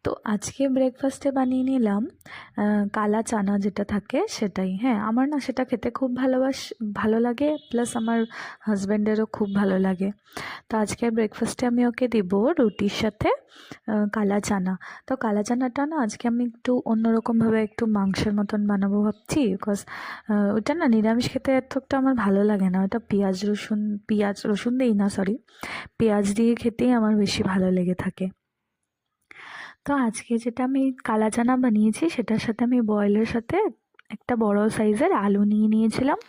তো আজকে ব্রেকফাস্টে বানিয়ে নিলাম কালা চানা যেটা থাকে সেটাই। হ্যাঁ, আমার না সেটা খেতে খুব ভালো লাগে, প্লাস আমার হাজব্যান্ডেরও খুব ভালো লাগে। তো আজকে ব্রেকফাস্টে আমি ওকে দিব রুটির সাথে কালা চানা। তো কালা চানাটা না আজকে আমি একটু অন্যরকমভাবে একটু মাংসের মতন বানাবো ভাবছি, বিকজ ওটা না নিরামিষ খেতে এতটা আমার ভালো লাগে না। ওটা পেঁয়াজ রসুন দিই না, সরি, পেঁয়াজ দিয়ে খেতেই আমার বেশি ভালো লেগে থাকে। তো আজকে যেটা আমি কালা চানা বানিয়েছি সেটার সাথে আমি বয়েলের সাথে একটা বড় সাইজের আলু নিয়ে নিয়েছিলাম।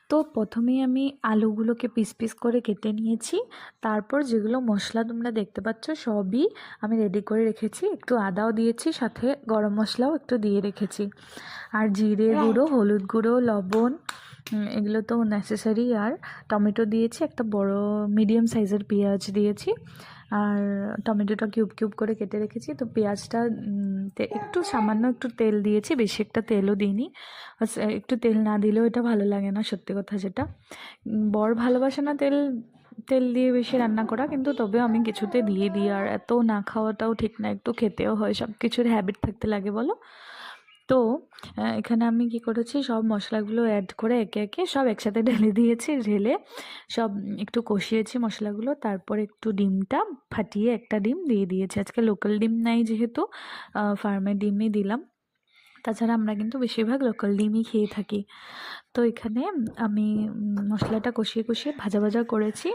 তো প্রথমেই আমি আলুগুলোকে পিস পিস করে কেটে নিয়েছি। তারপর যেগুলো মশলা তোমরা দেখতে পাচ্ছ সবই আমি রেডি করে রেখেছি। একটু আদাও দিয়েছি, সাথে গরম মশলাও একটু দিয়ে রেখেছি। আর জিরে গুঁড়ো, হলুদ গুঁড়ো, লবণ, এগুলো তো নেসেসারি। আর টমেটো দিয়েছি, একটা বড় মিডিয়াম সাইজের পেঁয়াজ দিয়েছি, আর টমেটোটা কিউব কিউব করে কেটে রেখেছি। তো পেঁয়াজটা একটু সামান্য একটু তেল দিয়েছি, বেশি একটা তেলও দিইনি। একটু তেল না দিলেও এটা ভালো লাগে না, সত্যি কথা যেটা। বর ভালোবাসে না তেল তেল দিয়ে বেশি রান্না করা, কিন্তু তবেও আমি কিছুতে দিয়ে দিই। আর এত না খাওয়াটাও ঠিক না, একটু খেতেও হয়, সব কিছুর হ্যাবিট থাকতে লাগে বলো। তো এখানে আমি কি করেছি, সব মশলাগুলো অ্যাড করে একে একে সব একসাথে ঢেলে দিয়েছি। ঢেলে সব একটু কষিয়েছি মশলাগুলো। তারপর একটু ডিমটা ফাটিয়ে একটা ডিম দিয়ে দিয়েছি। আজকে লোকাল ডিম নাই যেহেতু, ফার্মের ডিমই দিলাম। তাছাড়া আমরা কিন্তু বেশিরভাগ লোকাল ডিমই খেয়ে থাকি। তো এখানে আমি মশলাটা কষিয়ে কষিয়ে ভাজা ভাজা করেছি।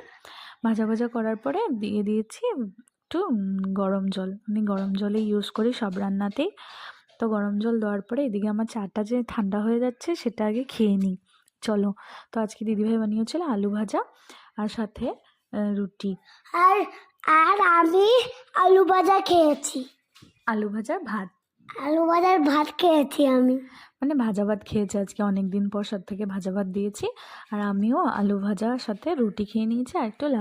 ভাজা ভাজা করার পরে দিয়ে দিয়েছি একটু গরম জল। আমি গরম জলই ইউজ করি সব রান্নাতেই। তো গরম জল দেওয়ার পরে এদিকে আমার চাটা যে ঠান্ডা হয়ে যাচ্ছে সেটা আগে খেয়ে নিই। চলো। তো আজকে দিদিভাই বানিয়েছিল আলু ভাজা আর সাথে রুটি। আর আর আমি আলু ভাজা খেয়েছি। আলু ভাজার ভাত, আলু ভাজার ভাত খেয়েছি আমি। মানে ভাজা ভাত খেয়েছে আজকে, অনেক দিন পর সাথে থেকে ভাজা ভাত দিয়েছি। আর আমিও আলু ভাজার সাথে রুটি খেয়ে নিয়েছি আর একটু